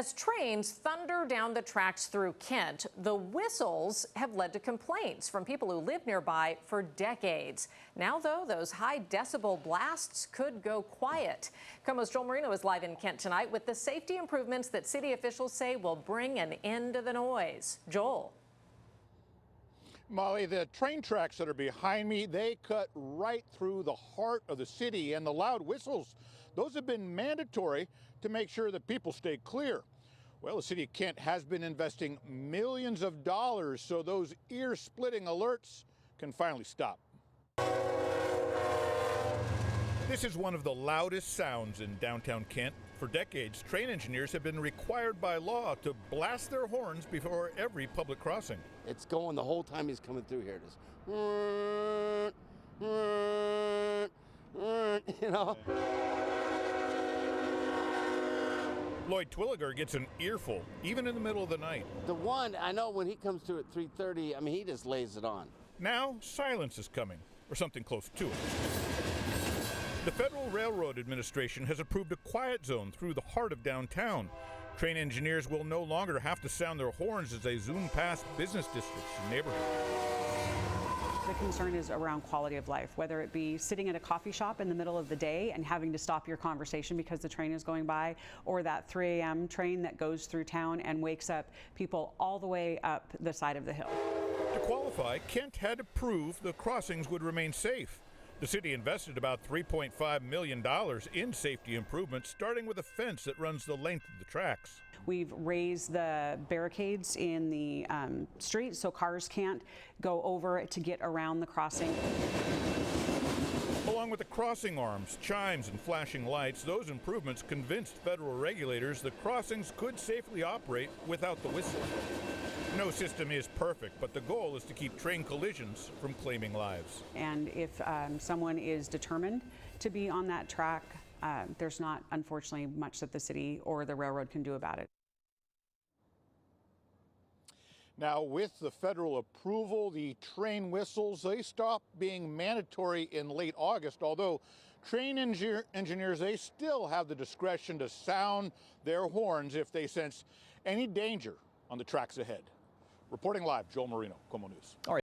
As trains thunder down the tracks through Kent, the whistles have led to complaints from people who live nearby for decades. Now, though, those high decibel blasts could go quiet. KOMO's Joel Marino is live in Kent tonight with the safety improvements that city officials say will bring an end to the noise. Joel. Molly, the train tracks that are behind me, they cut right through the heart of the city, and the loud whistles, those have been mandatory to make sure that people stay clear. Well, the city of Kent has been investing millions of dollars so those ear-splitting alerts can finally stop. This is one of the loudest sounds in downtown Kent. For decades, train engineers have been required by law to blast their horns before every public crossing. It's going the whole time he's coming through here. Just, you know. Lloyd Twilliger gets an earful, even in the middle of the night. The one, I know when he comes through at 3:30, I mean, he just lays it on. Now, silence is coming, or something close to it. The Federal Railroad Administration has approved a quiet zone through the heart of downtown. Train engineers will no longer have to sound their horns as they zoom past business districts and neighborhoods. The concern is around quality of life, whether it be sitting at a coffee shop in the middle of the day and having to stop your conversation because the train is going by, or that 3 a.m. train that goes through town and wakes up people all the way up the side of the hill. To qualify, Kent had to prove the crossings would remain safe. The city invested about $3.5 million in safety improvements, starting with a fence that runs the length of the tracks. We've raised the barricades in the street so cars can't go over to get around the crossing. Along with the crossing arms, chimes, and flashing lights, those improvements convinced federal regulators that crossings could safely operate without the whistle. No system is perfect, but the goal is to keep train collisions from claiming lives. And if someone is determined to be on that track, there's not, unfortunately, much that the city or the railroad can do about it. Now, with the federal approval, the train whistles, they stopped being mandatory in late August, although train engineers, they still have the discretion to sound their horns if they sense any danger on the tracks ahead. Reporting live, Joel Marino, KOMO News. All right.